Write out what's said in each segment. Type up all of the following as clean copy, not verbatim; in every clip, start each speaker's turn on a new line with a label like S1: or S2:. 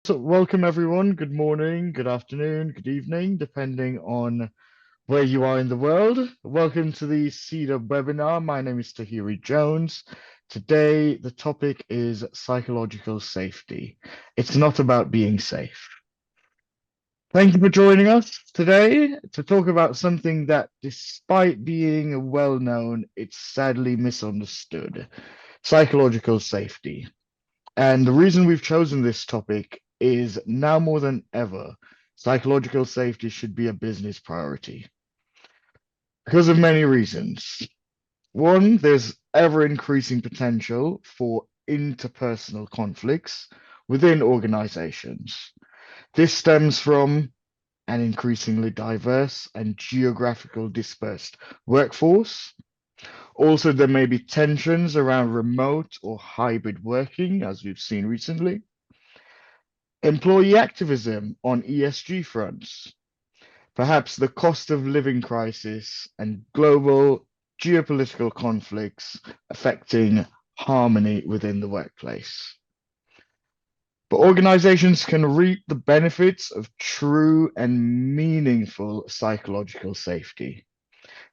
S1: So welcome everyone. Good morning, good afternoon, good evening, depending on where you are in the world. Welcome to the CEDR webinar. My name is Tahiri Jones. Today, the topic is psychological safety. It's not about being safe. Thank you for joining us today to talk about something that, despite being well known, it's sadly misunderstood: psychological safety. And the reason we've chosen this topic is now more than ever, psychological safety should be a business priority because of many reasons. One, there's ever increasing potential for interpersonal conflicts within organizations. This stems from an increasingly diverse and geographical dispersed workforce. Also, there may be tensions around remote or hybrid working, as we've seen recently. Employee activism on ESG fronts, perhaps the cost of living crisis and global geopolitical conflicts affecting harmony within the workplace. But organizations can reap the benefits of true and meaningful psychological safety,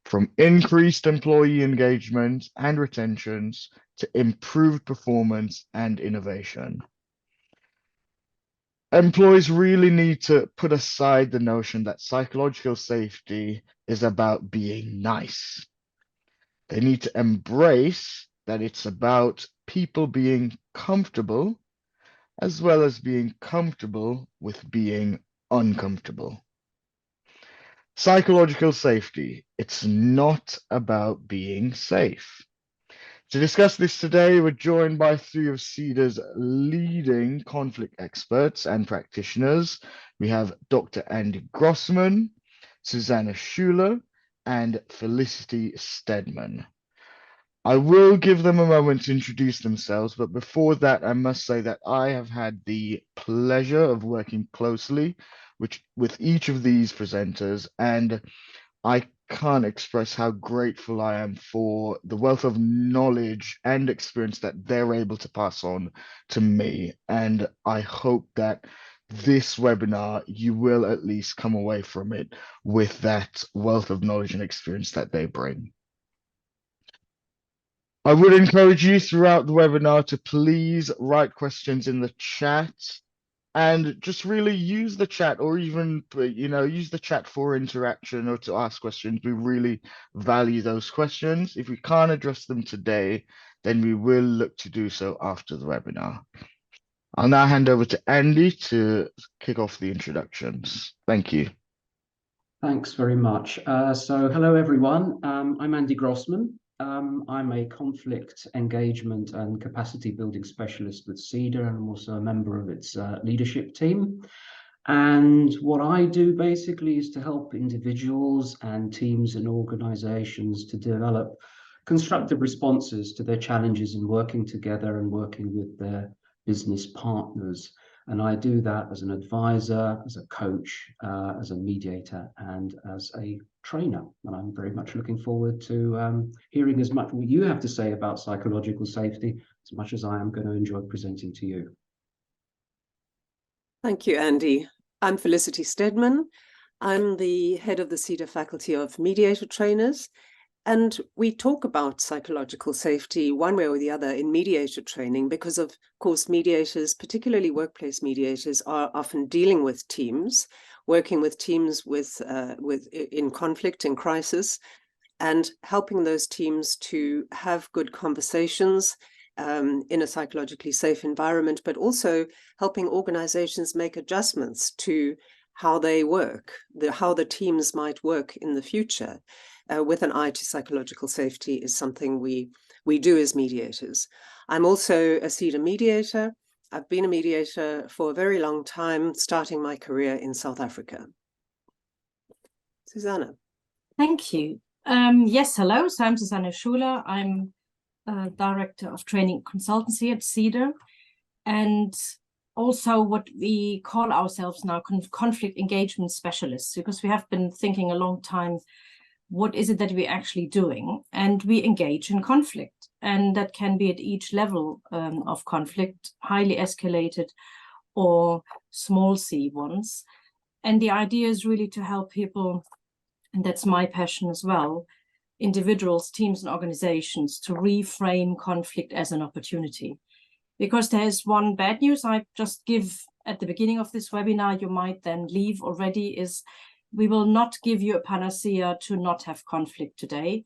S1: from increased employee engagement and retentions to improved performance and innovation. Employees really need to put aside the notion that psychological safety is about being nice. They need to embrace that it's about people being comfortable as well as being comfortable with being uncomfortable. Psychological safety, it's not about being safe. To discuss this today, we're joined by three of CEDR's leading conflict experts and practitioners. We have Dr. Grossman, Susanne Schuler, and Felicity Steadman. I will give them a moment to introduce themselves, but before that, I must say that I have had the pleasure of working closely with each of these presenters, and I can't express how grateful I am for the wealth of knowledge and experience that they're able to pass on to me. And I hope that this webinar, you will at least come away from it with that wealth of knowledge and experience that they bring. I would encourage you throughout the webinar to please write questions in the chat. And just really use the chat, or even, use the chat for interaction or to ask questions. We really value those questions. If we can't address them today, then we will look to do so after the webinar. I'll now hand over to Andy to kick off the introductions. Thank you.
S2: Thanks very much. So hello, everyone. I'm Andy Grossman. I'm a conflict engagement and capacity building specialist with CEDR, and I'm also a member of its leadership team. And what I do basically is to help individuals and teams and organizations to develop constructive responses to their challenges in working together and working with their business partners. And I do that as an advisor, as a coach, as a mediator, and as a trainer. And I'm very much looking forward to hearing as much what you have to say about psychological safety, as much as I am going to enjoy presenting to you.
S3: Thank you, Andy. I'm Felicity Steadman. I'm the head of the CEDR Faculty of Mediator Trainers. And we talk about psychological safety one way or the other in mediator training because, of course, mediators, particularly workplace mediators, are often dealing with teams, working with teams in conflict and crisis, and helping those teams to have good conversations in a psychologically safe environment, but also helping organizations make adjustments to how they work, how the teams might work in the future. With an eye to psychological safety is something we do as mediators. I'm also a CEDR mediator. I've been a mediator for a very long time, starting my career in South Africa. Susanne.
S4: Thank you. Yes, hello. So I'm Susanne Schuler. I'm Director of Training Consultancy at CEDR, and also what we call ourselves now conflict engagement specialists, because we have been thinking a long time, what is it that we're actually doing? And we engage in conflict, and that can be at each level of conflict, highly escalated or small c ones. And the idea is really to help people, and that's my passion as well, individuals, teams, and organizations to reframe conflict as an opportunity. Because there's one bad news I just give at the beginning of this webinar, you might then leave already, is we will not give you a panacea to not have conflict today,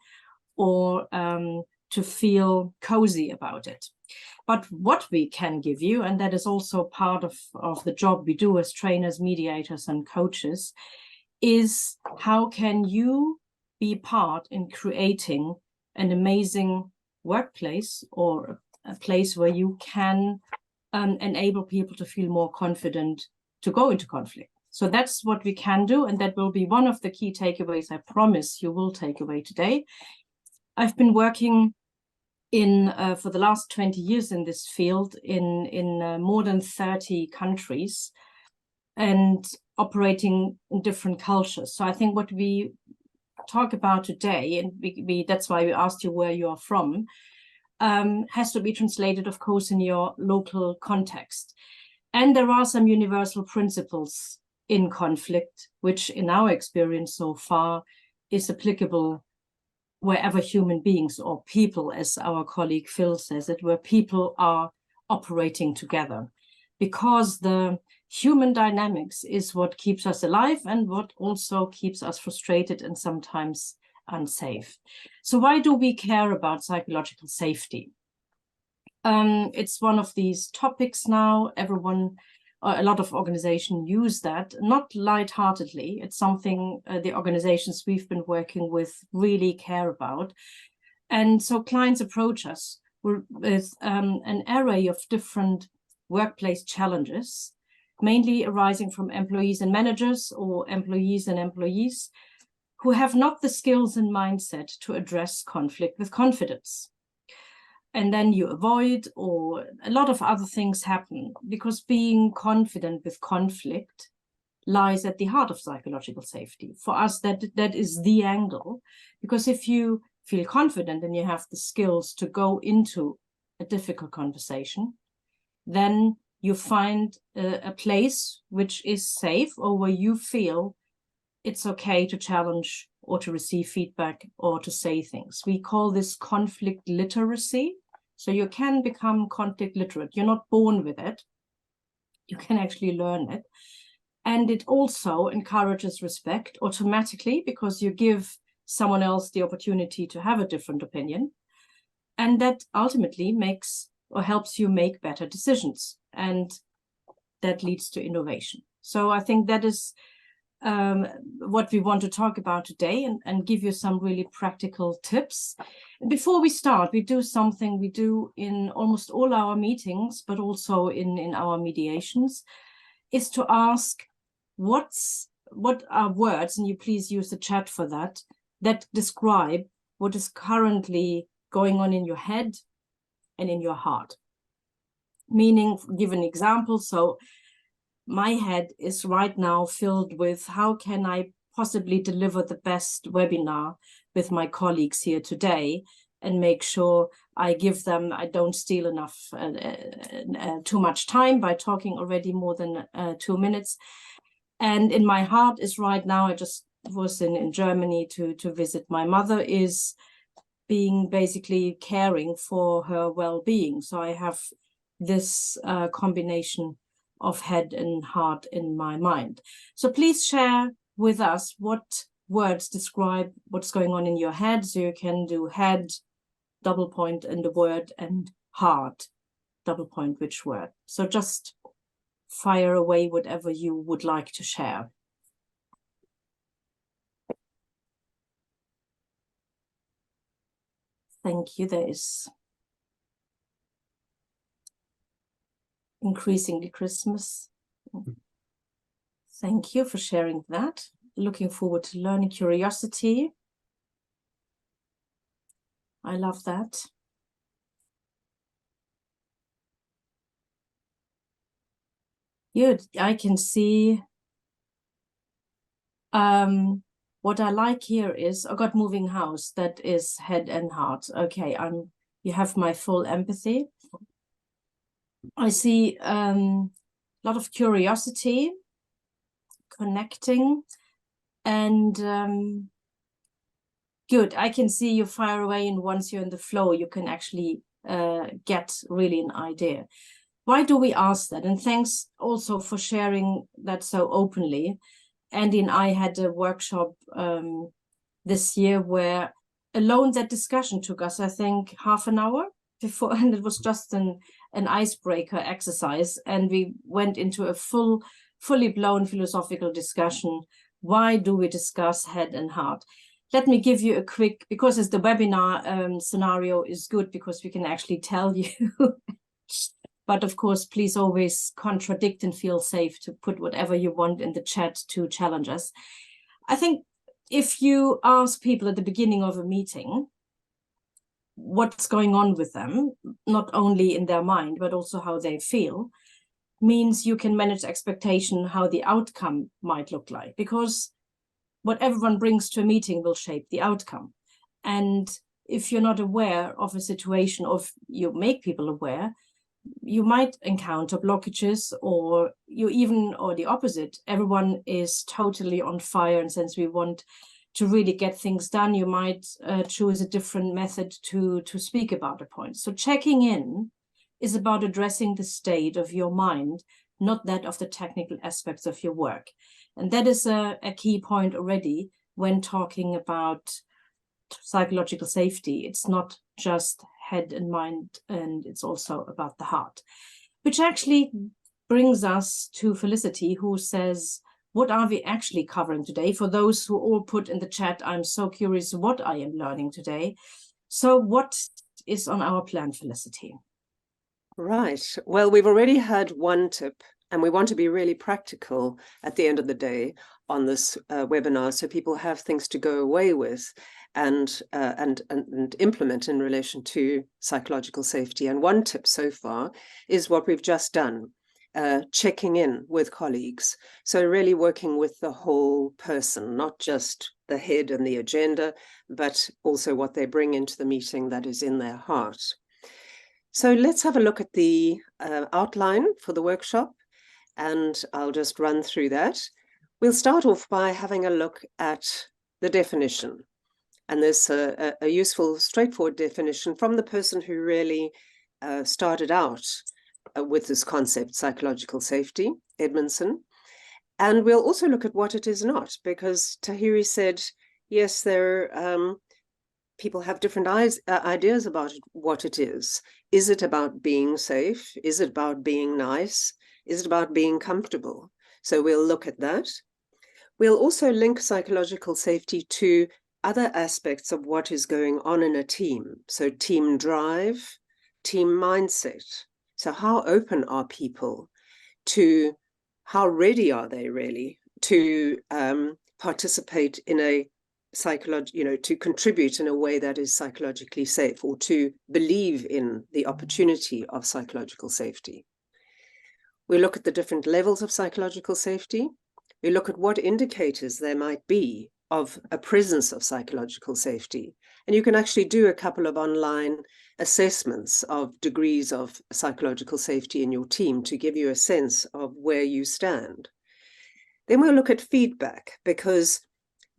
S4: or to feel cozy about it. But what we can give you, and that is also part of the job we do as trainers, mediators, and coaches, is how can you be part in creating an amazing workplace, or a place where you can enable people to feel more confident to go into conflict. So that's what we can do, and that will be one of the key takeaways I promise you will take away today. I've been working in for the last 20 years in this field in more than 30 countries and operating in different cultures. So I think what we talk about today, and that's why we asked you where you are from, has to be translated, of course, in your local context. And there are some universal principles in conflict, which in our experience so far is applicable wherever human beings, or people, as our colleague Phil says it, where people are operating together. Because the human dynamics is what keeps us alive and what also keeps us frustrated and sometimes unsafe. So why do we care about psychological safety? It's one of these topics now. Everyone, a lot of organizations use that, not lightheartedly. It's something the organizations we've been working with really care about. And so clients approach us with an array of different workplace challenges, mainly arising from employees and managers, or employees and employees, who have not the skills and mindset to address conflict with confidence. And then you avoid, or a lot of other things happen, because being confident with conflict lies at the heart of psychological safety. For us, that is the angle, because if you feel confident and you have the skills to go into a difficult conversation, then you find a place which is safe, or where you feel it's okay to challenge or to receive feedback or to say things. We call this conflict literacy. So you can become conflict literate. You're not born with it. You can actually learn it. And it also encourages respect automatically, because you give someone else the opportunity to have a different opinion. And that ultimately makes or helps you make better decisions. And that leads to innovation. So I think that is what we want to talk about today, and give you some really practical tips. Before we start, we do something we do in almost all our meetings, but also in our mediations, is to ask what are words, and you please use the chat for that, that describe what is currently going on in your head and in your heart. Meaning, give an example. So my head is right now filled with, how can I possibly deliver the best webinar with my colleagues here today, and make sure I don't steal enough, too much time by talking already more than 2 minutes. And in my heart is right now, I just was in Germany to visit my mother, is being basically caring for her well-being. So I have this combination of head and heart in my mind. So please share with us what words describe what's going on in your head. So you can do head, double point in the word, and heart, double point which word. So just fire away whatever you would like to share. Thank you. There is increasingly Christmas. Thank you for sharing that. Looking forward to learning. Curiosity. I love that. Good. I can see. What I like here is, I got moving house. That is head and heart. Okay, you have my full empathy. I see lot of curiosity, connecting, and good. I can see you fire away, and once you're in the flow, you can actually get really an idea. Why do we ask that? And thanks also for sharing that so openly. Andy and I had a workshop this year where alone that discussion took us, I think, half an hour before, and it was just an icebreaker exercise. And we went into a fully blown philosophical discussion. Why do we discuss head and heart? Let me give you a quick, because it's the webinar scenario is good because we can actually tell you. But of course, please always contradict and feel safe to put whatever you want in the chat to challenge us. I think if you ask people at the beginning of a meeting what's going on with them, not only in their mind, but also how they feel, means you can manage expectation how the outcome might look like, because what everyone brings to a meeting will shape the outcome. And if you're not aware of a situation, or if you make people aware, you might encounter blockages, or the opposite. Everyone is totally on fire, and since we want to really get things done, you might choose a different method to speak about a point. So checking in is about addressing the state of your mind, not that of the technical aspects of your work. And that is a key point already when talking about psychological safety. It's not just head and mind, and it's also about the heart, which actually brings us to Felicity, who says, what are we actually covering today? For those who all put in the chat, I'm so curious what I am learning today. So what is on our plan, Felicity?
S3: Right. Well, we've already had one tip, and we want to be really practical at the end of the day on this webinar, so people have things to go away with and implement in relation to psychological safety. And one tip so far is what we've just done, checking in with colleagues. So really working with the whole person, not just the head and the agenda, but also what they bring into the meeting that is in their heart. So let's have a look at the outline for the workshop, and I'll just run through that. We'll start off by having a look at the definition. And there's a useful, straightforward definition from the person who really started out with this concept, psychological safety, Edmonson. And we'll also look at what it is not, because Tahiri said, yes, people have different ideas about what it is. Is it about being safe? Is it about being nice? Is it about being comfortable? So we'll look at that. We'll also link psychological safety to other aspects of what is going on in a team. So team drive, team mindset. So how open are people to, how ready are they really to participate in a to contribute in a way that is psychologically safe, or to believe in the opportunity of psychological safety. We look at the different levels of psychological safety. We look at what indicators there might be of a presence of psychological safety. And you can actually do a couple of online assessments of degrees of psychological safety in your team to give you a sense of where you stand. Then we'll look at feedback, because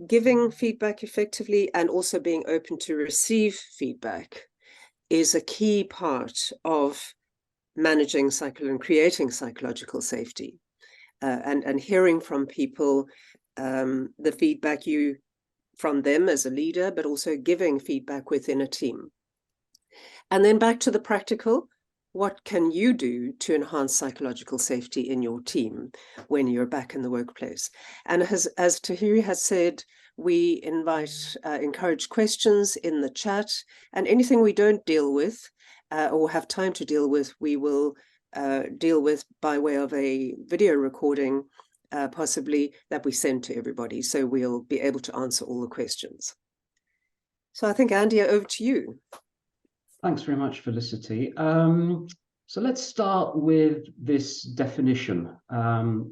S3: giving feedback effectively and also being open to receive feedback is a key part of managing and creating psychological safety, and hearing from people the feedback from them as a leader, but also giving feedback within a team. And then back to the practical, what can you do to enhance psychological safety in your team when you're back in the workplace? And as Tahiri has said, we encourage questions in the chat, and anything we don't deal with or have time to deal with, we will deal with by way of a video recording, possibly, that we send to everybody. So we'll be able to answer all the questions. So I think, Andy, over to you.
S2: Thanks very much, Felicity. So let's start with this definition,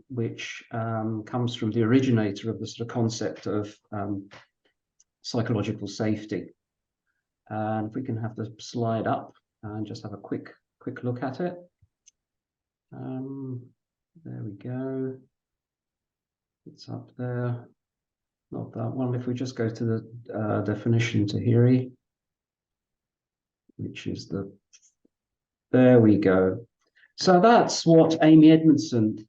S2: which comes from the originator of the sort of concept of psychological safety. And if we can have the slide up and just have a quick look at it. There we go. It's up there. Not that one. If we just go to the definition Tahiri, which is there we go. So that's what Amy Edmonson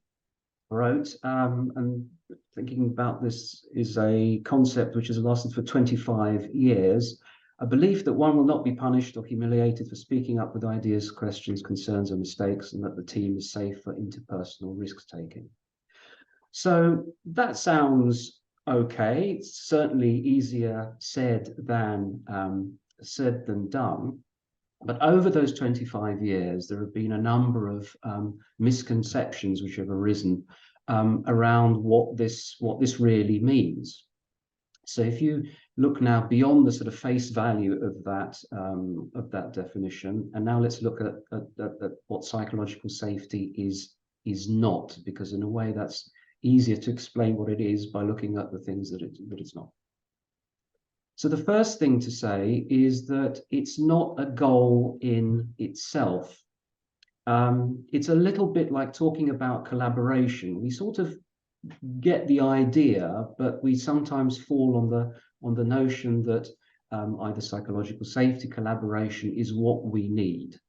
S2: wrote. And thinking about this is a concept which has lasted for 25 years. A belief that one will not be punished or humiliated for speaking up with ideas, questions, concerns, or mistakes, and that the team is safe for interpersonal risk-taking. So that sounds okay. It's certainly easier said than done. But over those 25 years, there have been a number of misconceptions which have arisen around what this really means. So if you look now beyond the sort of face value of that definition, and now let's look at what psychological safety is not, because in a way that's easier to explain what it is by looking at the things that it's not. So the first thing to say is that it's not a goal in itself. It's a little bit like talking about collaboration. We sort of get the idea, but we sometimes fall on the notion that either psychological safety, collaboration is what we need.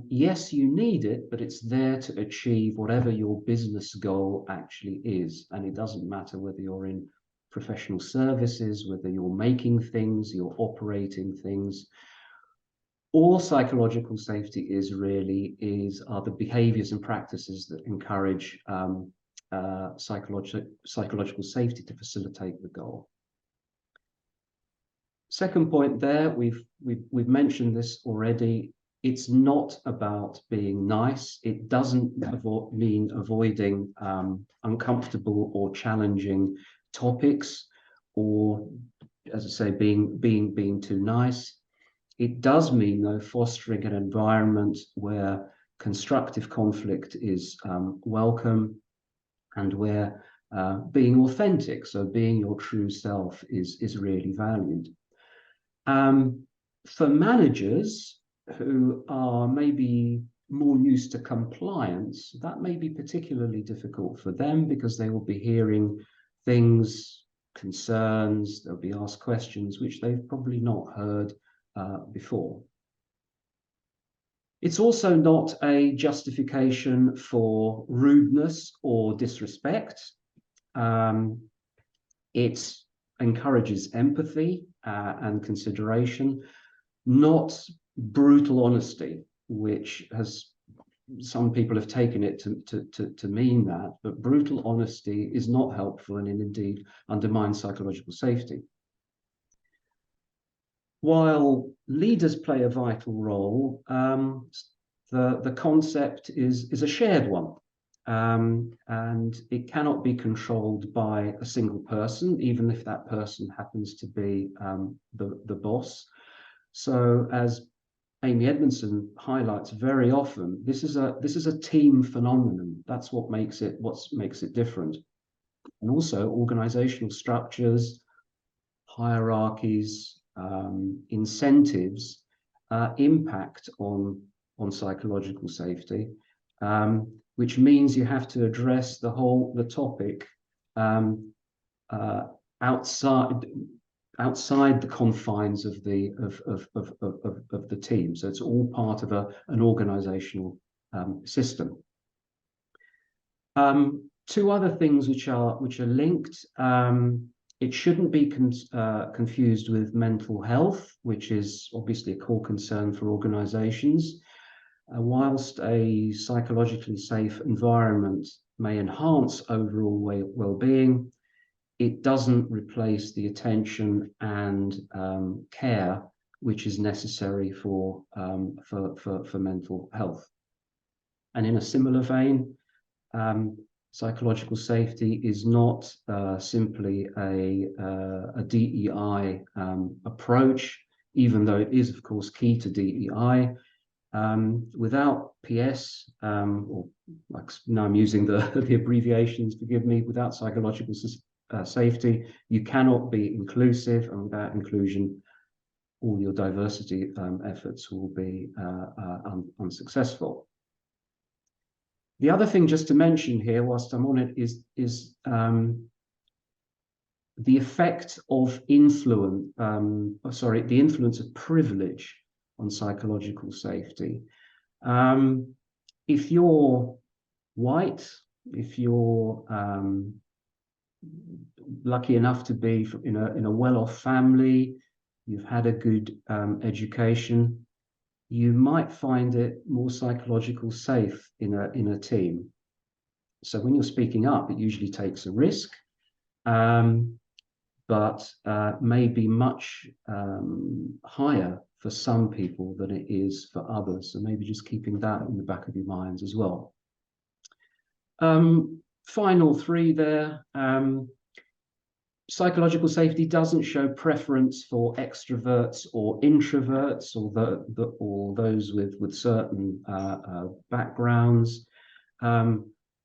S2: Yes, you need it, but it's there to achieve whatever your business goal actually is. And it doesn't matter whether you're in professional services, whether you're making things, you're operating things. All psychological safety are the behaviors and practices that encourage psychological safety to facilitate the goal. Second point there, we've mentioned this already. It's not about being nice. It doesn't mean avoiding uncomfortable or challenging topics, or, as I say, being too nice. It does mean, though, fostering an environment where constructive conflict is welcome, and where being authentic, so being your true self, is really valued. For managers who are maybe more used to compliance, that may be particularly difficult for them, because they will be hearing things, concerns, they'll be asked questions which they've probably not heard before. It's also not a justification for rudeness or disrespect. It encourages empathy and consideration, not brutal honesty, which some people have taken it to mean that, but brutal honesty is not helpful and indeed undermines psychological safety. While leaders play a vital role, the concept is a shared one, and it cannot be controlled by a single person, even if that person happens to be the boss. So, as Amy Edmonson highlights very often, this is a team phenomenon. That's what makes it different. And also, organizational structures, hierarchies, incentives impact on psychological safety, which means you have to address the topic outside the confines of the team. So it's all part of an organizational system. Two other things which are linked. It shouldn't be confused with mental health, which is obviously a core concern for organizations. Whilst a psychologically safe environment may enhance overall well-being, it doesn't replace the attention and care which is necessary for mental health. And in a similar vein, psychological safety is not simply a DEI approach, even though it is, of course, key to DEI. Without PS, or like now I'm using the abbreviations, forgive me, without psychological safety, you cannot be inclusive, and without inclusion, all your diversity efforts will be unsuccessful. The other thing just to mention here, whilst I'm on it, is the effect of influence, the influence of privilege on psychological safety. If you're white, if you're lucky enough to be in a well-off family, you've had a good education, you might find it more psychologically safe in a team. So when you're speaking up, it usually takes a risk, but may be much higher for some people than it is for others. So maybe just keeping that in the back of your minds as well. Final three there. Psychological safety doesn't show preference for extroverts or introverts, or those with certain backgrounds.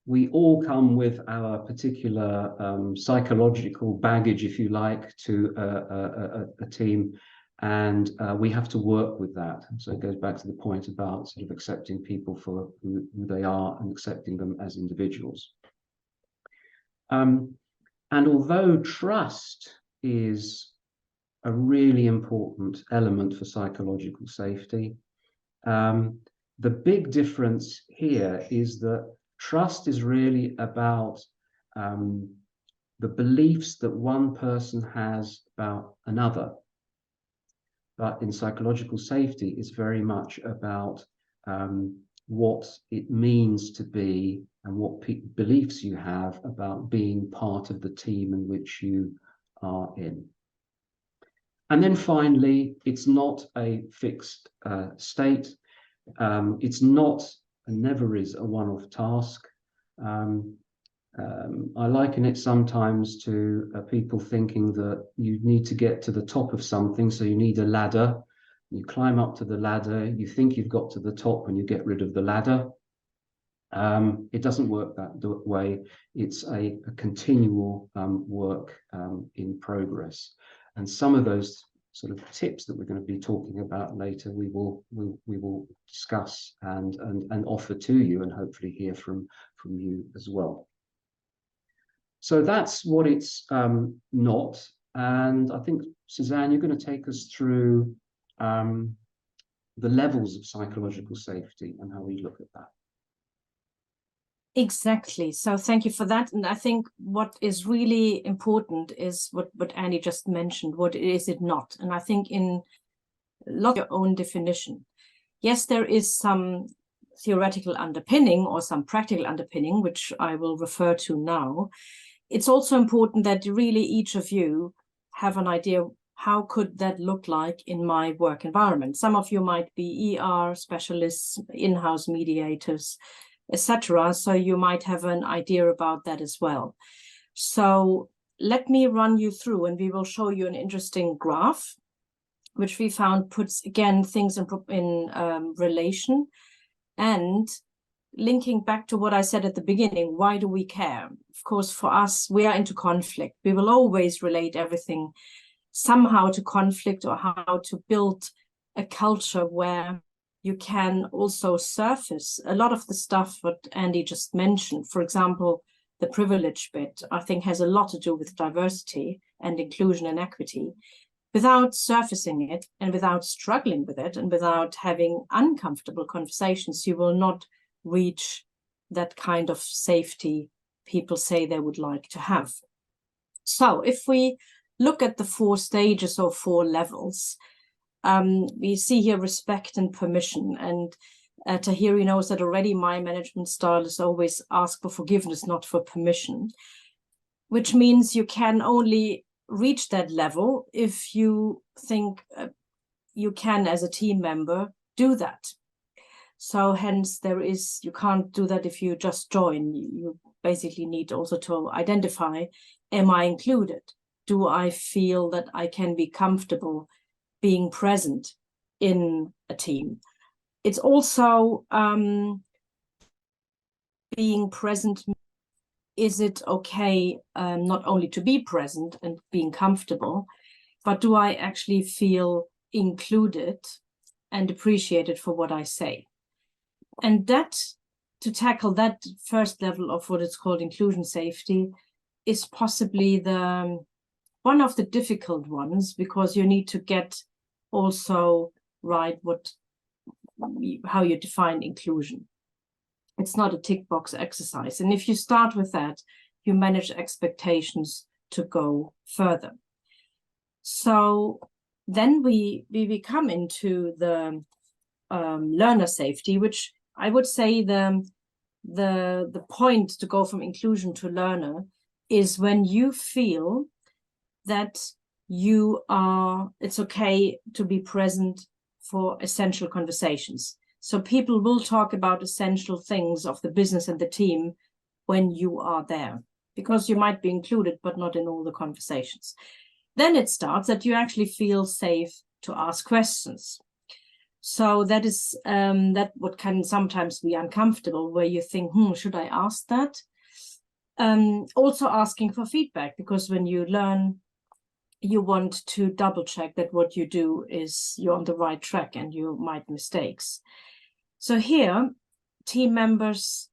S2: We all come with our particular psychological baggage, if you like, to a team, and we have to work with that. So it goes back to the point about sort of accepting people for who they are and accepting them as individuals. And although trust is a really important element for psychological safety, the big difference here is that trust is really about the beliefs that one person has about another. But in psychological safety, it's very much about what it means to be and what beliefs you have about being part of the team in which you are in. And then finally, it's not a fixed state. It's not and never is a one-off task. I liken it sometimes to people thinking that you need to get to the top of something, so you need a ladder. You climb up to the ladder, you think you've got to the top when you get rid of the ladder. It doesn't work that way. It's a continual work in progress. And some of those sort of tips that we're going to be talking about later, we will discuss and offer to you, and hopefully hear from you as well. So that's what it's not. And I think, Susanne, you're going to take us through the levels of psychological safety and how we look at that.
S4: Exactly. So thank you for that. And I think what is really important is what Andy just mentioned. What is it not? And I think in a lot of your own definition, yes, there is some theoretical underpinning or some practical underpinning, which I will refer to now. It's also important that really each of you have an idea, how could that look like in my work environment? Some of you might be ER specialists, in-house mediators, etc. So you might have an idea about that as well. So let me run you through, and we will show you an interesting graph, which we found puts, again, things in relation. And linking back to what I said at the beginning, why do we care? Of course, for us, we are into conflict. We will always relate everything somehow to conflict, or how to build a culture where you can also surface a lot of the stuff what Andy just mentioned. For example, the privilege bit, I think, has a lot to do with diversity and inclusion and equity. Without surfacing it, and without struggling with it, and without having uncomfortable conversations, you will not reach that kind of safety people say they would like to have. So if we look at the 4 stages or 4 levels, we see here respect and permission. And Tahiri knows that already. My management style is always ask for forgiveness, not for permission, which means you can only reach that level if you think you can, as a team member, do that. So hence you can't do that if you just join. You basically need also to identify, am I included? Do I feel that I can be comfortable being present in a team? It's also being present. Is it okay not only to be present and being comfortable, but do I actually feel included and appreciated for what I say? And that to tackle that first level of what is called inclusion safety is possibly the one of the difficult ones, because you need to get also right how you define inclusion. It's not a tick box exercise. And if you start with that, you manage expectations to go further. So then we come into the learner safety, which I would say the point to go from inclusion to learner is when you feel that it's okay to be present for essential conversations. So people will talk about essential things of the business and the team when you are there, because you might be included, but not in all the conversations. Then it starts that you actually feel safe to ask questions. So that is that what can sometimes be uncomfortable, where you think, should I ask that? Also asking for feedback, because when you learn, you want to double check that what you do is you're on the right track and you make mistakes. So here, team members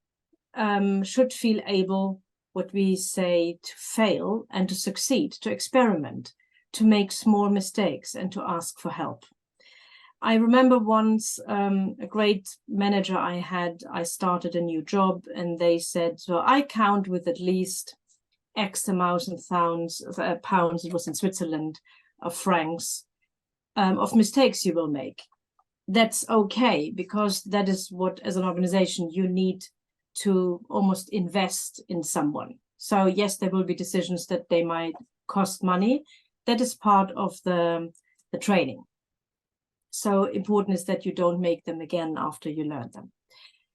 S4: should feel able, what we say, to fail and to succeed, to experiment, to make small mistakes and to ask for help. I remember once a great manager I started a new job, and they said, so I count with at least X amount of pounds, it was in Switzerland, of francs, of mistakes you will make. That's okay, because that is what, as an organization, you need to almost invest in someone. So yes, there will be decisions that they might cost money. That is part of the training. So important is that you don't make them again after you learn them.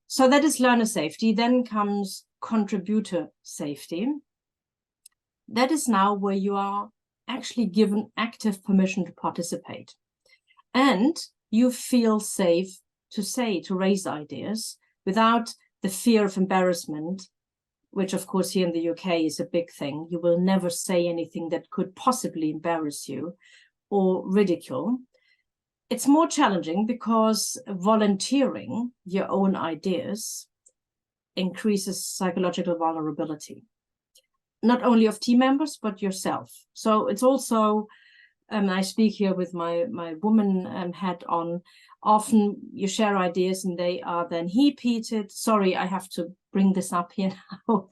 S4: So that is learner safety. Then comes contributor safety. That is now where you are actually given active permission to participate. And you feel safe to raise ideas without the fear of embarrassment, which of course here in the UK is a big thing. You will never say anything that could possibly embarrass you or ridicule. It's more challenging because volunteering your own ideas increases psychological vulnerability, not only of team members, but yourself. So it's also, I speak here with my woman hat on, often you share ideas and they are then repeated. Sorry, I have to bring this up here now.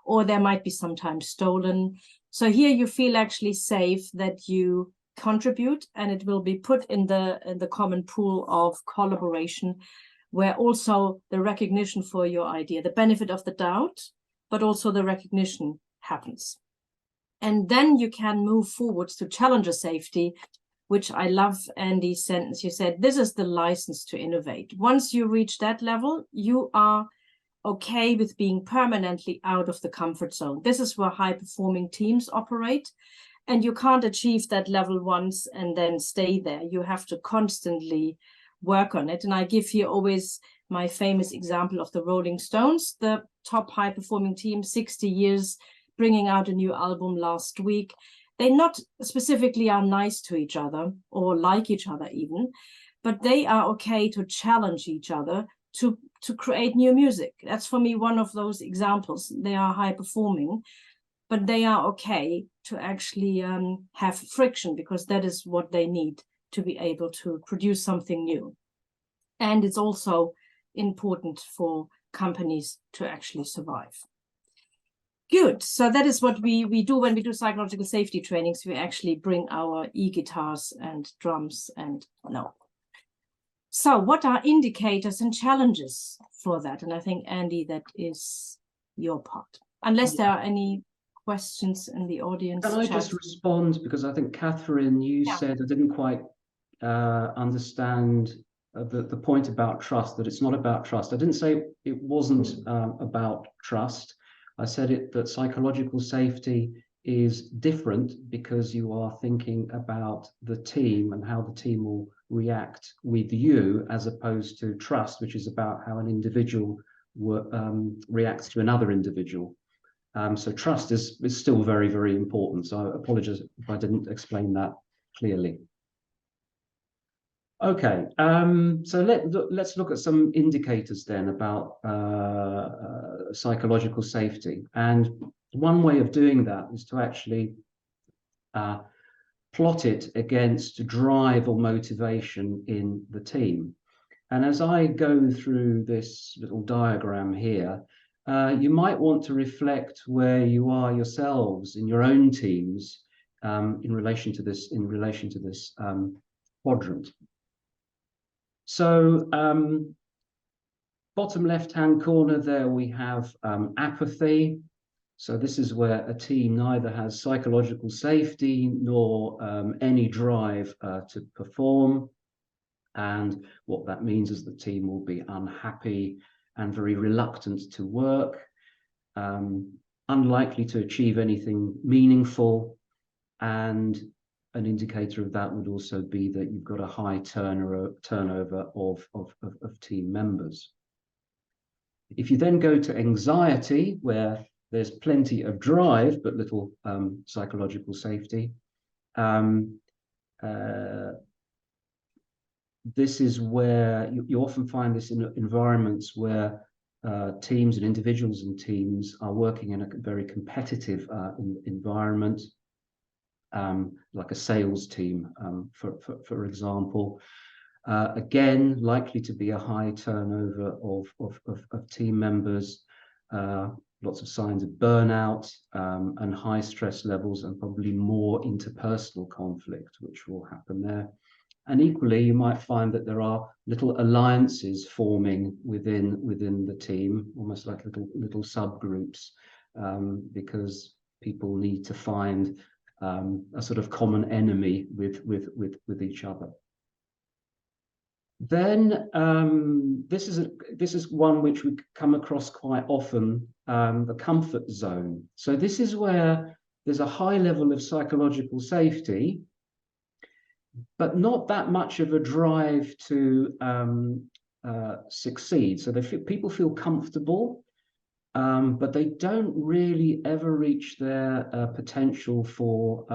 S4: Or there might be sometimes stolen. So here you feel actually safe that you contribute, and it will be put in the common pool of collaboration, where also the recognition for your idea, the benefit of the doubt, but also the recognition happens. And then you can move forwards to challenger safety, which I love Andy's sentence. You said, this is the license to innovate. Once you reach that level, you are okay with being permanently out of the comfort zone. This is where high-performing teams operate. And you can't achieve that level once and then stay there. You have to constantly work on it. And I give here always my famous example of the Rolling Stones, the top high-performing team, 60 years, bringing out a new album last week. They not specifically are nice to each other or like each other even, but they are okay to challenge each other to create new music. That's for me one of those examples. They are high-performing, but they are okay to actually have friction, because that is what they need to be able to produce something new. And it's also important for companies to actually survive. Good. So that is what we do when we do psychological safety trainings. We actually bring our e-guitars and drums and no. So what are indicators and challenges for that? And I think, Andy, that is your part. Unless there are any questions in the audience.
S2: Can I just respond? Because I think, Catherine, you said I didn't quite understand the point about trust, that it's not about trust. I didn't say it wasn't about trust. I said that psychological safety is different because you are thinking about the team and how the team will react with you, as opposed to trust, which is about how an individual reacts to another individual. So trust is still very, very important. So I apologize if I didn't explain that clearly. Okay, so let's look at some indicators then about psychological safety. And one way of doing that is to actually plot it against drive or motivation in the team. And as I go through this little diagram here, you might want to reflect where you are yourselves in your own teams in relation to this quadrant. So bottom left-hand corner there, we have apathy. So this is where a team neither has psychological safety nor any drive to perform. And what that means is the team will be unhappy and very reluctant to work, unlikely to achieve anything meaningful. And an indicator of that would also be that you've got a high turnover of team members. If you then go to anxiety, where there's plenty of drive but little psychological safety, this is where you often find this in environments where teams and individuals and teams are working in a very competitive environment. Like a sales team, for example. Again, likely to be a high turnover of team members, lots of signs of burnout and high stress levels, and probably more interpersonal conflict, which will happen there. And equally, you might find that there are little alliances forming within the team, almost like little subgroups, because people need to find a sort of common enemy with each other. Then this is one which we come across quite often, the comfort zone. So this is where there's a high level of psychological safety, but not that much of a drive to succeed. So people feel comfortable, but they don't really ever reach their potential for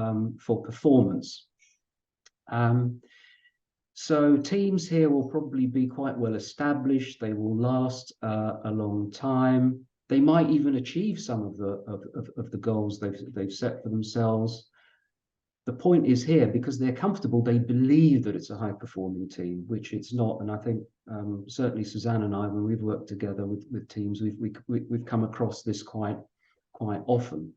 S2: performance. So teams here will probably be quite well established. They will last a long time. They might even achieve some of the goals they've set for themselves. The point is here, because they're comfortable, they believe that it's a high-performing team, which it's not. And I think certainly Susanne and I, when we've worked together with teams, we've come across this quite often.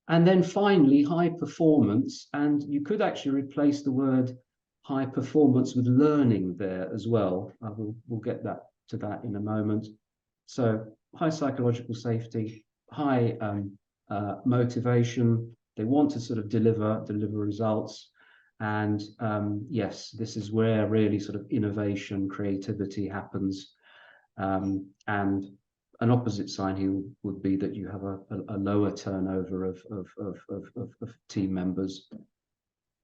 S2: And then finally, high performance, and you could actually replace the word high performance with learning there as well. We'll get to that in a moment. So high psychological safety, high motivation. They want to sort of deliver results. And yes, this is where really sort of innovation, creativity happens. And an opposite sign here would be that you have a lower turnover of team members.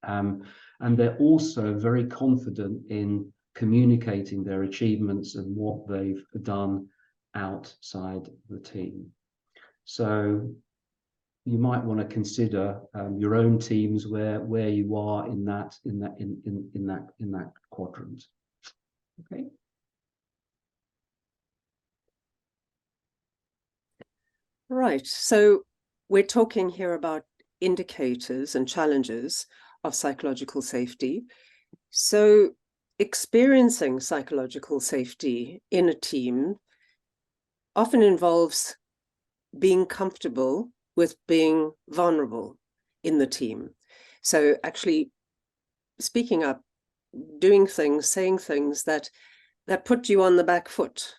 S2: And they're also very confident in communicating their achievements and what they've done outside the team. So you might want to consider your own teams where you are in that quadrant. Okay.
S3: Right. So we're talking here about indicators and challenges of psychological safety. So experiencing psychological safety in a team often involves being comfortable with being vulnerable in the team. So actually speaking up, doing things, saying things that put you on the back foot.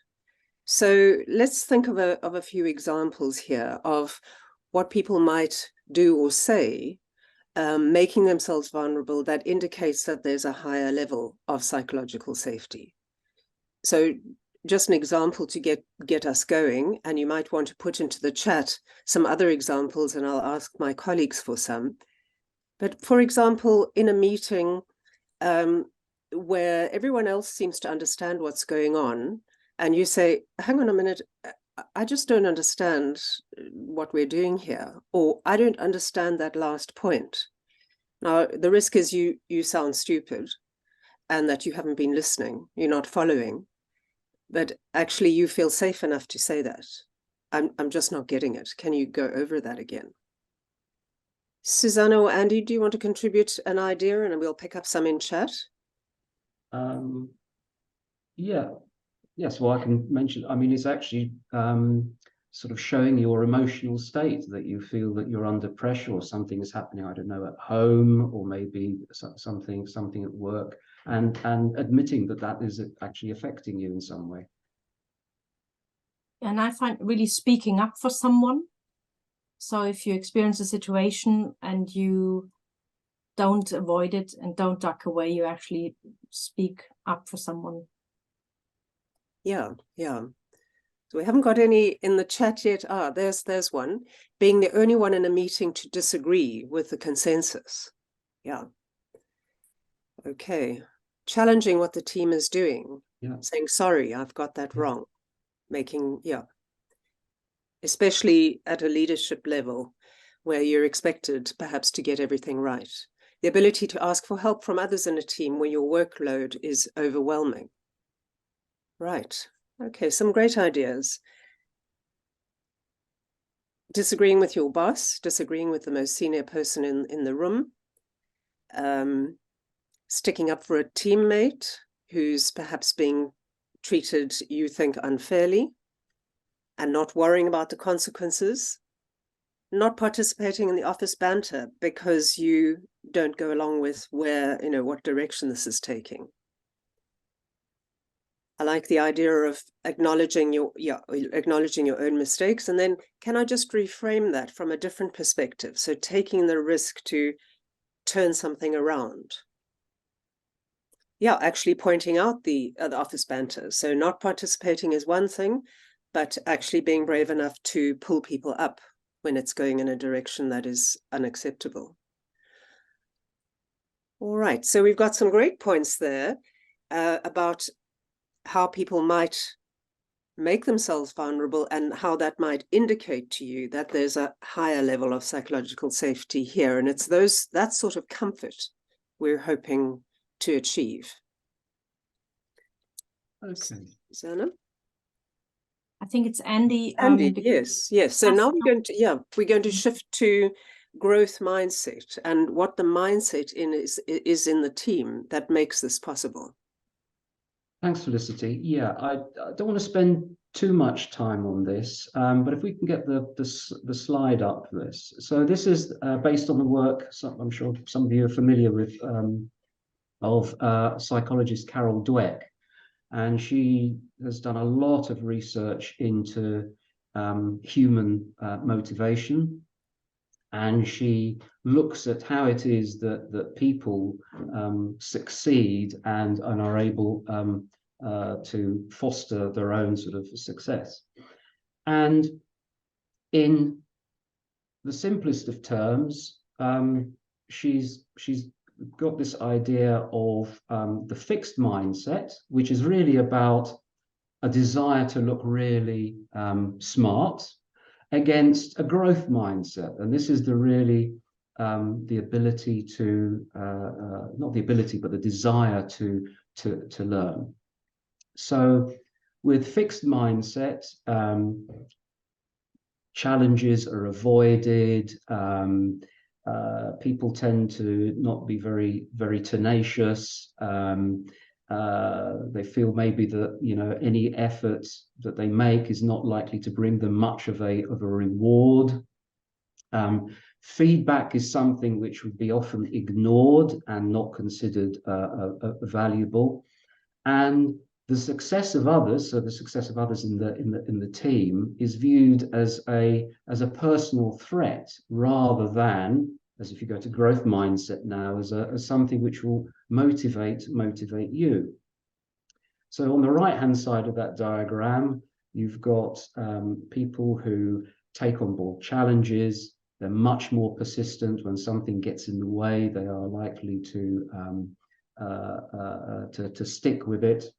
S3: So let's think of a few examples here of what people might do or say, making themselves vulnerable, that indicates that there's a higher level of psychological safety. So just an example to get us going, and you might want to put into the chat some other examples, and I'll ask my colleagues for some. But for example, in a meeting where everyone else seems to understand what's going on, and you say, hang on a minute, I just don't understand what we're doing here, or I don't understand that last point. Now, the risk is you sound stupid. and that you haven't been listening, you're not following, but actually you feel safe enough to say that. I'm just not getting it. Can you go over that again? Susanne or Andy, do you want to contribute an idea, and we'll pick up some in chat?
S2: Yeah, yes, well, I can mention, I mean, it's actually sort of showing your emotional state, that you feel that you're under pressure or something is happening, I don't know, at home, or maybe something at work, and admitting that that is actually affecting you in some way.
S4: And I find really speaking up for someone. So if you experience a situation and you don't avoid it and don't duck away, you actually speak up for someone.
S3: Yeah. So we haven't got any in the chat yet. Ah, there's one. Being the only one in a meeting to disagree with the consensus. Yeah. Okay. Challenging what the team is doing.
S2: Yeah.
S3: Saying, sorry, I've got that wrong. Making, especially at a leadership level where you're expected perhaps to get everything right. The ability to ask for help from others in a team when your workload is overwhelming. Right. Okay, some great ideas. Disagreeing with your boss, disagreeing with the most senior person in the room, sticking up for a teammate who's perhaps being treated, you think, unfairly, and not worrying about the consequences, not participating in the office banter because you don't go along with where, what direction this is taking. I like the idea of acknowledging your own mistakes. And then can I just reframe that from a different perspective? So taking the risk to turn something around. Yeah, actually pointing out the office banter. So not participating is one thing, but actually being brave enough to pull people up when it's going in a direction that is unacceptable. All right, so we've got some great points there about how people might make themselves vulnerable and how that might indicate to you that there's a higher level of psychological safety here. And it's that sort of comfort we're hoping to achieve.
S2: Okay.
S3: Susanne?
S4: I think it's Andy.
S3: Andy, yes. So now we're going to shift to growth mindset and what the mindset is in the team that makes this possible.
S2: Thanks, Felicity. Yeah, I don't want to spend too much time on this, but if we can get the slide up for this. So this is based on the work, I'm sure some of you are familiar with, of psychologist Carol Dweck. And she has done a lot of research into human motivation. And she looks at how it is that people succeed and are able to foster their own sort of success. And in the simplest of terms, she's got this idea of the fixed mindset, which is really about a desire to look really smart, against a growth mindset. And this is the ability to, not the ability, but the desire to learn. So with fixed mindset, challenges are avoided. People tend to not be very tenacious. They feel maybe that any effort that they make is not likely to bring them much of a reward. Feedback is something which would be often ignored and not considered valuable. And the success of others, so the success of others in the team, is viewed as a personal threat rather than, as if you go to growth mindset now, as something which will motivate you. So on the right-hand side of that diagram, you've got people who take on board challenges. They're much more persistent. When something gets in the way, they are likely to stick with it.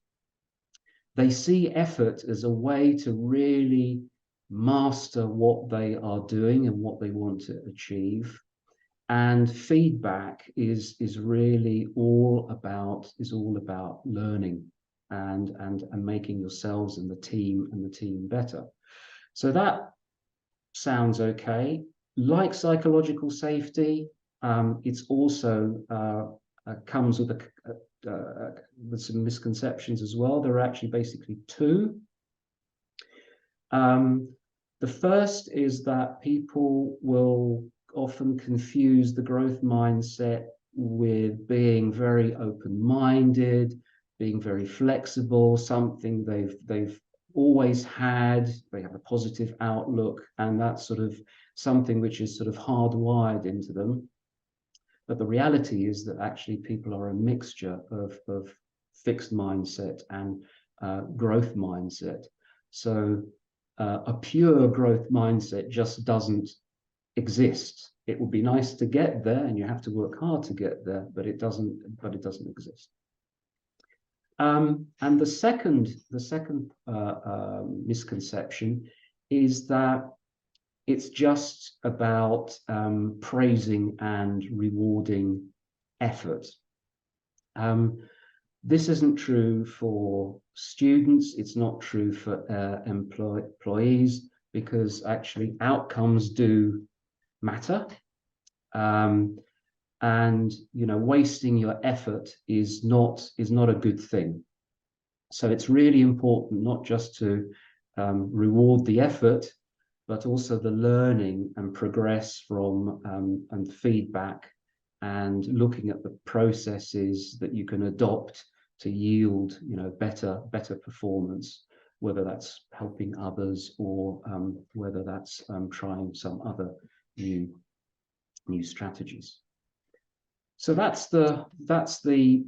S2: They see effort as a way to really master what they are doing and what they want to achieve. And feedback is really all about learning and making yourselves and the team better. So that sounds okay. Like psychological safety, it's also comes with some misconceptions as well. There are actually basically two. The first is that people will often confuse the growth mindset with being very open-minded, being very flexible, something they've always had. They have a positive outlook, and that's sort of something which is sort of hardwired into them. But the reality is that actually people are a mixture of fixed mindset and growth mindset. So a pure growth mindset just doesn't exist. It would be nice to get there, and you have to work hard to get there, but it doesn't exist. And the second misconception is that it's just about praising and rewarding effort. This isn't true for students. It's not true for employees, because actually outcomes do matter. And wasting your effort is not a good thing. So it's really important not just to reward the effort, but also the learning and progress from and feedback, and looking at the processes that you can adopt to yield better performance, whether that's helping others or whether that's trying some other new strategies. So that's the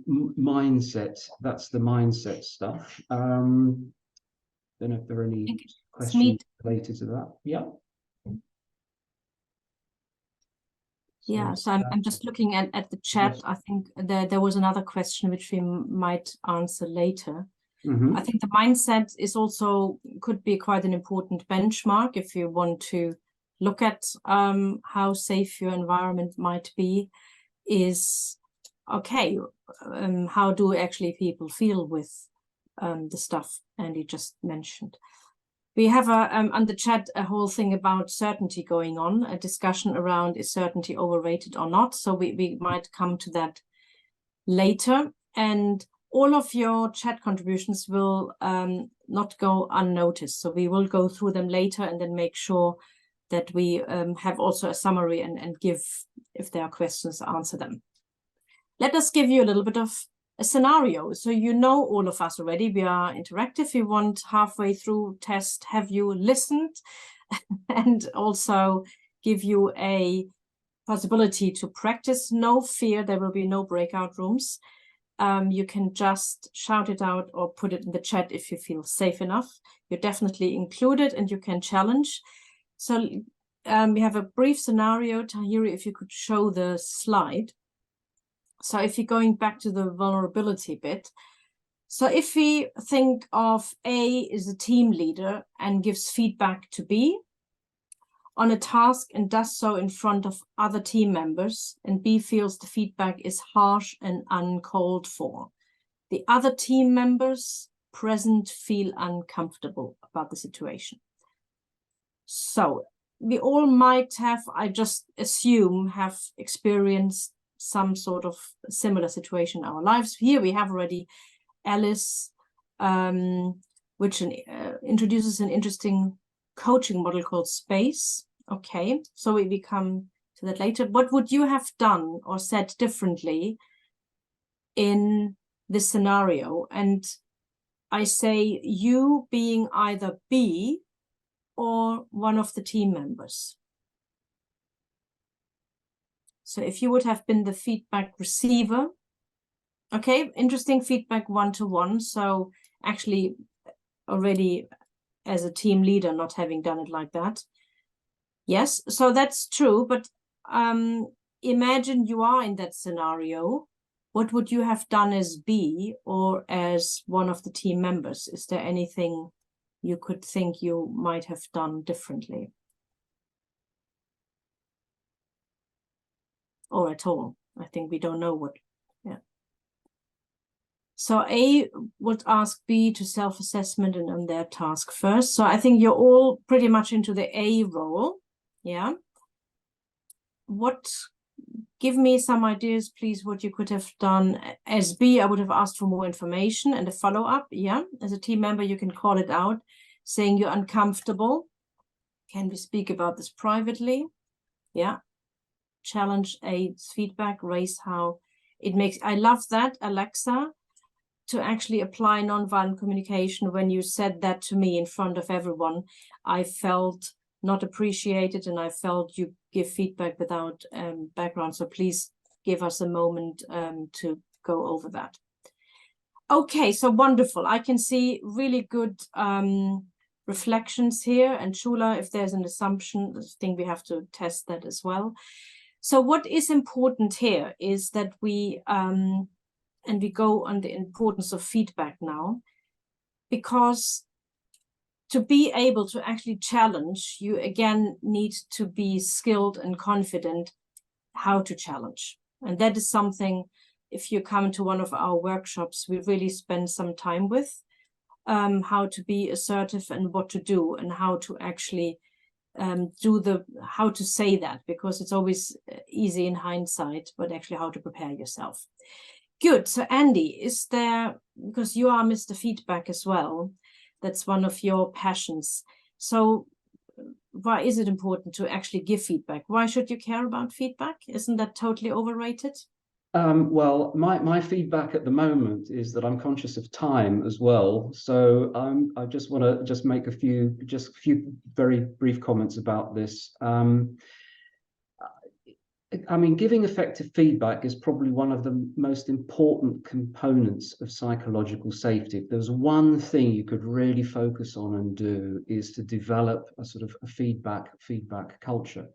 S2: mindset. That's the mindset stuff. Don't know if there are any questions related to that. Yeah.
S4: Yeah, so I'm just looking at the chat. Yes. I think there was another question which we might answer later. Mm-hmm. I think the mindset is also could be quite an important benchmark if you want to look at how safe your environment might be. Is okay, how do actually people feel with the stuff Andy just mentioned? We have on the chat a whole thing about certainty going on, a discussion around is certainty overrated or not. So we might come to that later. And all of your chat contributions will not go unnoticed. So we will go through them later and then make sure that we have also a summary and give, if there are questions, answer them. Let us give you a little bit of a scenario. So all of us already, we are interactive. We want halfway through test, have you listened? And also give you a possibility to practice. No fear, there will be no breakout rooms. You can just shout it out or put it in the chat if you feel safe enough. You're definitely included and you can challenge. So we have a brief scenario. Tahiri, if you could show the slide. So if you're going back to the vulnerability bit, so if we think of A is a team leader and gives feedback to B on a task and does so in front of other team members, and B feels the feedback is harsh and uncalled for. The other team members present feel uncomfortable about the situation. So we all might have, I just assume, have experienced some sort of similar situation in our lives. Here we have already Alice, which introduces an interesting coaching model called SPACE. Okay, so we come to that later. What would you have done or said differently in this scenario? And I say you being either B or one of the team members. So if you would have been the feedback receiver, okay, interesting feedback one-to-one. So actually already as a team leader, not having done it like that. Yes, so that's true. But imagine you are in that scenario. What would you have done as B or as one of the team members? Is there anything you could think you might have done differently? or at all. I think we don't know what. Yeah. So A would ask B to self-assessment and on their task first. So I think you're all pretty much into the A role. Yeah. Give me some ideas, please, what you could have done. As B, I would have asked for more information and a follow-up. Yeah. As a team member, you can call it out, saying you're uncomfortable. Can we speak about this privately? Yeah. Challenge A's feedback, raise how it makes. I love that, Alexa, to actually apply nonviolent communication. When you said that to me in front of everyone, I felt not appreciated, and I felt you give feedback without background. So please give us a moment to go over that. Okay, so wonderful. I can see really good reflections here. And Schuler, if there's an assumption, I think we have to test that as well. So what is important here is that we, and we go on the importance of feedback now, because to be able to actually challenge, you again need to be skilled and confident how to challenge. And that is something, if you come to one of our workshops, we really spend some time with how to be assertive and what to do and how to actually how to say that, because it's always easy in hindsight, but actually how to prepare yourself. Good. So Andy, is there, because you are Mr. Feedback as well, that's one of your passions. So why is it important to actually give feedback? Why should you care about feedback? Isn't that totally overrated?
S2: Well, my feedback at the moment is that I'm conscious of time as well. So I just want to just make a few very brief comments about this. I mean, giving effective feedback is probably one of the most important components of psychological safety. If there's one thing you could really focus on and do, is to develop a sort of a feedback culture.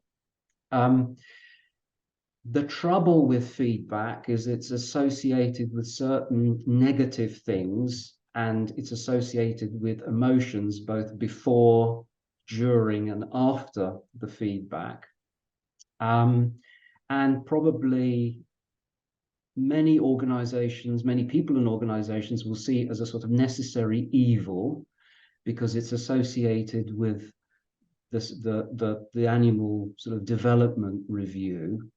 S2: The trouble with feedback is it's associated with certain negative things, and it's associated with emotions both before, during, and after the feedback. And probably many organizations, many people in organizations will see it as a sort of necessary evil, because it's associated with this, the annual sort of development review.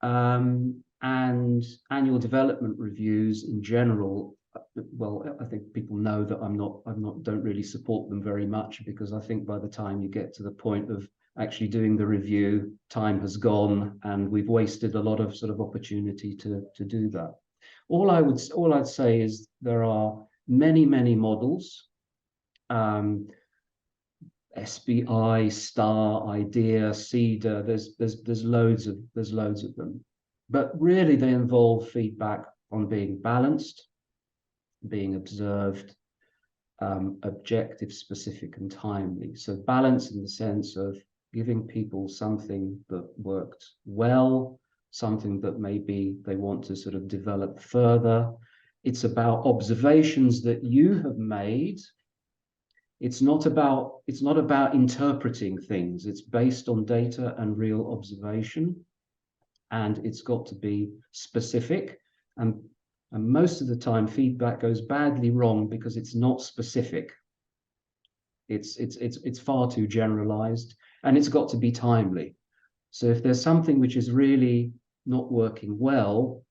S2: And annual development reviews in general, well, I think people know that don't really support them very much, because I think by the time you get to the point of actually doing the review, time has gone and we've wasted a lot of sort of opportunity to do that. All I'd say is there are many models. SBI, STAR, IDEA, CEDR, there's loads of them. But really they involve feedback on being balanced, being observed, objective, specific, and timely. So balance in the sense of giving people something that worked well, something that maybe they want to sort of develop further. It's about observations that you have made. It's not about interpreting things. It's based on data and real observation, and it's got to be specific. And most of the time, feedback goes badly wrong because it's not specific. It's far too generalized, and it's got to be timely. So if there's something which is really not working well,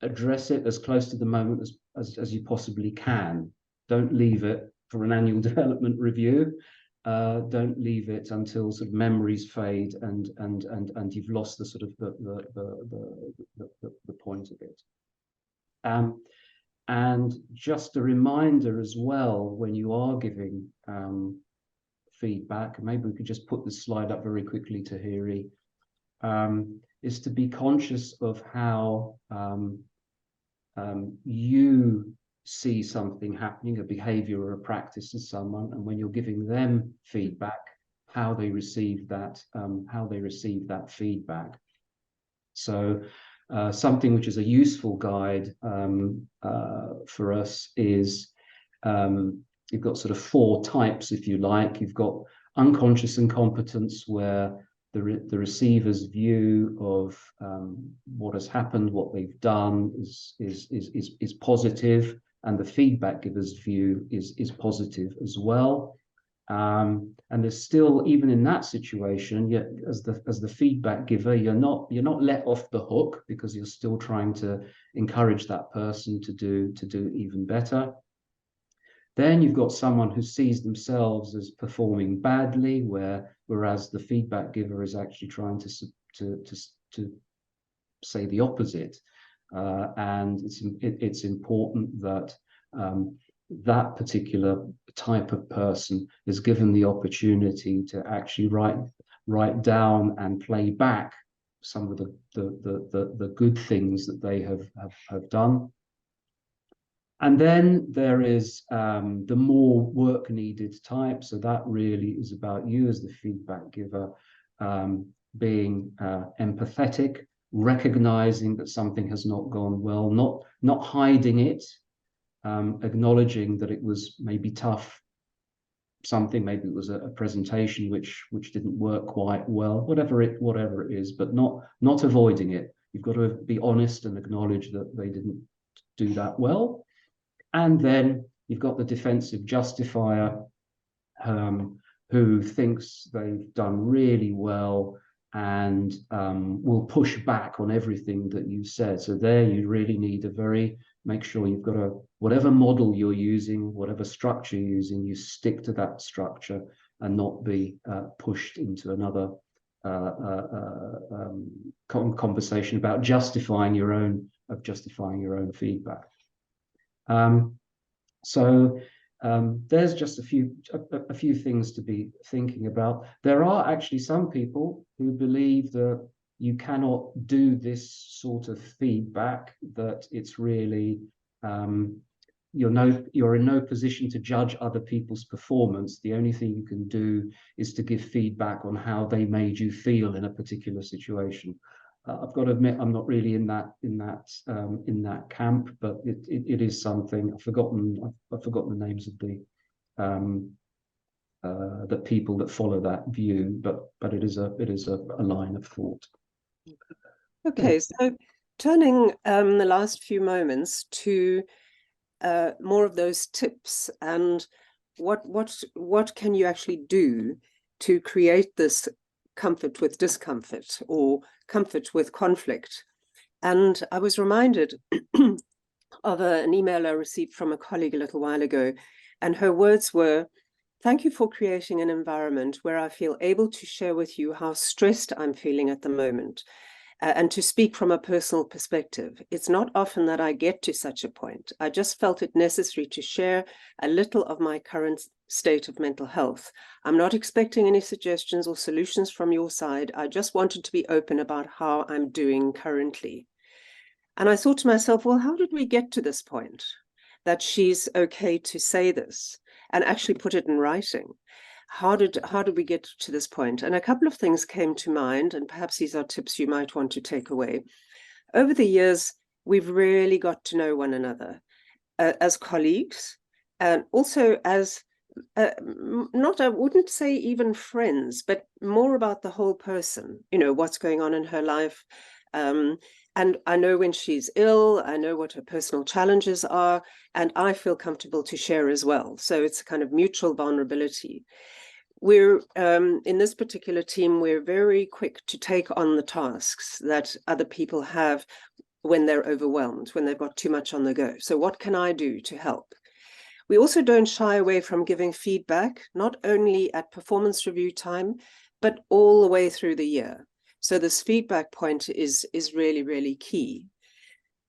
S2: address it as close to the moment as you possibly can. Don't leave it for an annual development review. Don't leave it until sort of memories fade and you've lost the sort of the point of it. And just a reminder as well, when you are giving feedback, maybe we could just put this slide up very quickly, Tahiri, is to be conscious of how you see something happening, a behavior or a practice to someone, and when you're giving them feedback, how they receive that feedback. So something which is a useful guide for us is you've got sort of 4 types, if you like. You've got unconscious incompetence, where the receiver's view of what has happened, what they've done is positive, and the feedback giver's view is positive as well. And there's still, even in that situation, yet as the feedback giver, you're not let off the hook, because you're still trying to encourage that person to do even better. Then you've got someone who sees themselves as performing badly, whereas the feedback giver is actually trying to say the opposite. And it's important that that particular type of person is given the opportunity to actually write down and play back some of the good things that they have done. And then there is the more work needed type. So that really is about you as the feedback giver being empathetic, recognizing that something has not gone well, not hiding it, acknowledging that it was maybe tough, maybe it was a presentation which didn't work quite well, whatever it is, but not avoiding it. You've got to be honest and acknowledge that they didn't do that well. And then you've got the defensive justifier, who thinks they've done really well and will push back on everything that you said. So there you really need make sure you've got whatever model you're using, whatever structure you're using, you stick to that structure and not be pushed into another conversation about justifying your own feedback. So there's just a few things to be thinking about. There are actually some people who believe that you cannot do this sort of feedback, that it's really you're in no position to judge other people's performance. The only thing you can do is to give feedback on how they made you feel in a particular situation. I've got to admit, I'm not really in that camp, but it is something. I've forgotten the names of the people that follow that view, but it is a line of thought.
S3: Okay, so turning the last few moments to more of those tips, and what can you actually do to create this comfort with discomfort, or comfort with conflict? And I was reminded of an email I received from a colleague a little while ago, and her words were, "Thank you for creating an environment where I feel able to share with you how stressed I'm feeling at the moment, and to speak from a personal perspective. It's not often that I get to such a point. I just felt it necessary to share a little of my current state of mental health. I'm not expecting any suggestions or solutions from your side. I just wanted to be open about how I'm doing currently." And I thought to myself, well, how did we get to this point that she's okay to say this and actually put it in writing? How did we get to this point? And a couple of things came to mind, and perhaps these are tips you might want to take away. Over the years, we've really got to know one another as colleagues, and also as not, I wouldn't say even friends, but more about the whole person, what's going on in her life. And I know when she's ill, I know what her personal challenges are, and I feel comfortable to share as well. So it's a kind of mutual vulnerability. We're, in this particular team, we're very quick to take on the tasks that other people have when they're overwhelmed, when they've got too much on the go. So what can I do to help? We also don't shy away from giving feedback, not only at performance review time, but all the way through the year. So this feedback point is really, really key.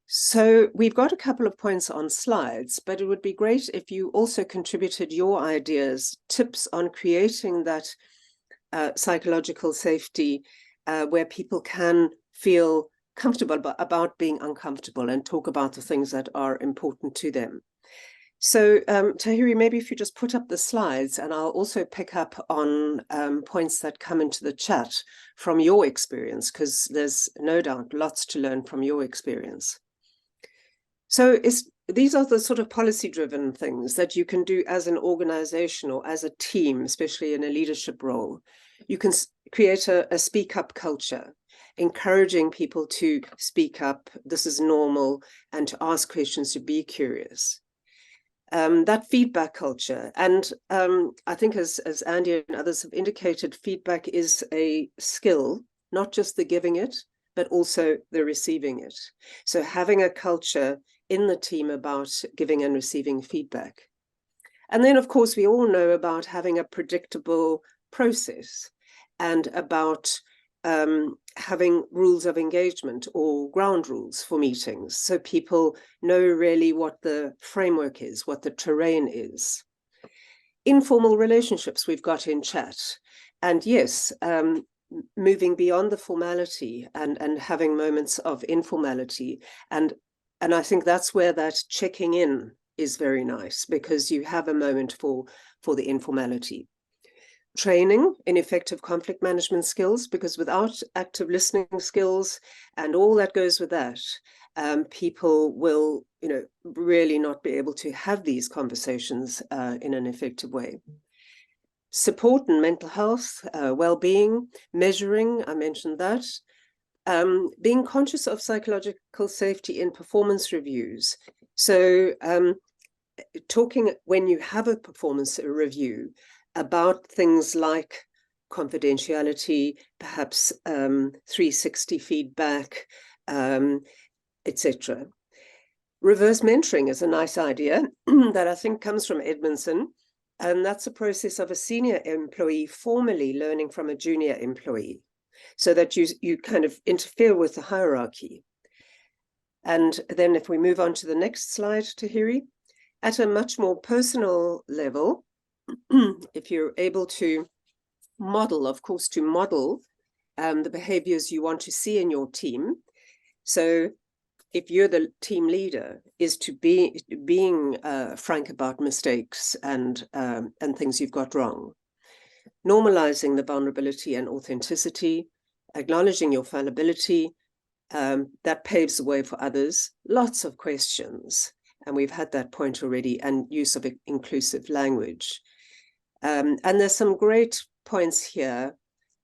S3: So we've got a couple of points on slides, but it would be great if you also contributed your ideas, tips on creating that psychological safety where people can feel comfortable about being uncomfortable and talk about the things that are important to them. So Tahiri, maybe if you just put up the slides, and I'll also pick up on points that come into the chat from your experience, because there's no doubt lots to learn from your experience. So these are the sort of policy-driven things that you can do as an organization or as a team, especially in a leadership role. You can create a speak up culture, encouraging people to speak up. This is normal, and to ask questions, to be curious. That feedback culture. And I think as Andy and others have indicated, feedback is a skill, not just the giving it, but also the receiving it. So having a culture in the team about giving and receiving feedback. And then, of course, we all know about having a predictable process and about having rules of engagement or ground rules for meetings, so people know really what the framework is, what the terrain is. Informal relationships we've got in chat. And yes, moving beyond the formality and having moments of informality. And I think that's where that checking in is very nice, because you have a moment for the informality. Training in effective conflict management skills, because without active listening skills and all that goes with that, people will, really not be able to have these conversations in an effective way. Support and mental health, well-being, measuring, I mentioned that. Being conscious of psychological safety in performance reviews. So talking when you have a performance review about things like confidentiality, perhaps 360 feedback, etc. Reverse mentoring is a nice idea that I think comes from Edmonson, and that's a process of a senior employee formally learning from a junior employee, so that you kind of interfere with the hierarchy. And then if we move on to the next slide, Tahiri, at a much more personal level, if you're able to model, of course, to model the behaviors you want to see in your team. So if you're the team leader, is to being frank about mistakes and things you've got wrong. Normalizing the vulnerability and authenticity, acknowledging your fallibility, that paves the way for others. Lots of questions, and we've had that point already, and use of inclusive language. And there's some great points here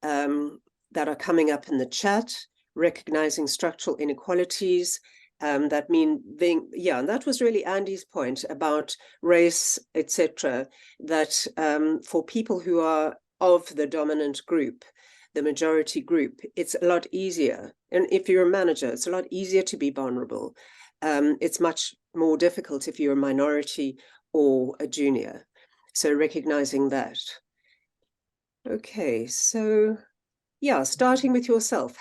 S3: that are coming up in the chat, recognizing structural inequalities, that mean being, and that was really Andy's point about race, etc., that for people who are of the dominant group, the majority group, it's a lot easier. And if you're a manager, it's a lot easier to be vulnerable. It's much more difficult if you're a minority or a junior. So recognizing that. Okay, so starting with yourself,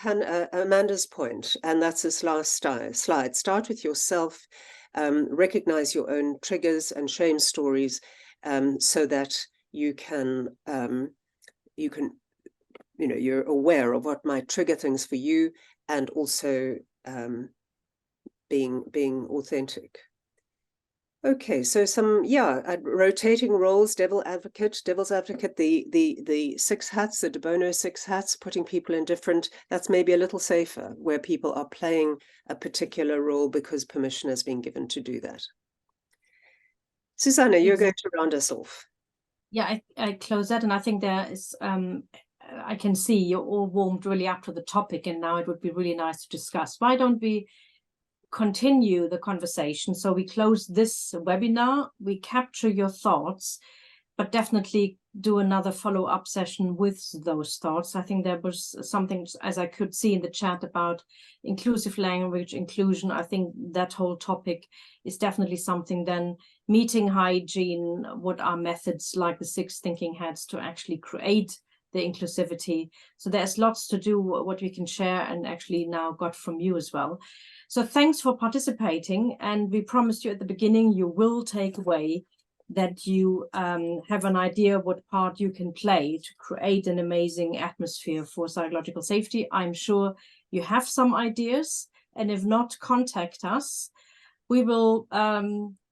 S3: Amanda's point, and that's this last slide. Start with yourself, recognize your own triggers and shame stories, so that you're aware of what might trigger things for you, and also being authentic. Okay, so some, rotating roles, devil's advocate, the 6 hats, the de Bono 6 hats, putting people in different, that's maybe a little safer, where people are playing a particular role because permission has been given to do that. Susanne, you're going to round us off.
S4: Yeah, I close that, and I think there is, I can see you're all warmed really up to the topic, and now it would be really nice to discuss. Why don't we continue the conversation? So we close this webinar, we capture your thoughts, but definitely do another follow-up session with those thoughts. I think there was something, as I could see in the chat, about inclusive language, inclusion. I think that whole topic is definitely something. Then meeting hygiene, what are methods like the 6 thinking hats to actually create the inclusivity. So there's lots to do, what we can share, and actually now got from you as well. So thanks for participating, and we promised you at the beginning you will take away that you have an idea what part you can play to create an amazing atmosphere for psychological safety. I'm sure you have some ideas, and if not, contact us. We will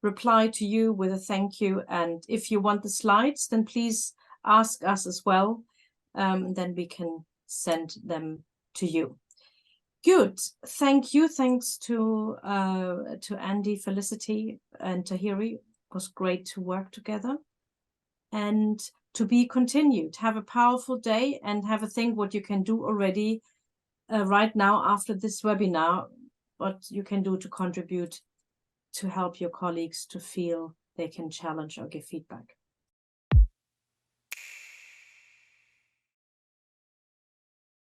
S4: reply to you with a thank you, and if you want the slides, then please ask us as well, then we can send them to you. Good, thank you. Thanks to Andy, Felicity, and Tahiri. It was great to work together. And to be continued. Have a powerful day and have a think what you can do already right now after this webinar, what you can do to contribute to help your colleagues to feel they can challenge or give feedback.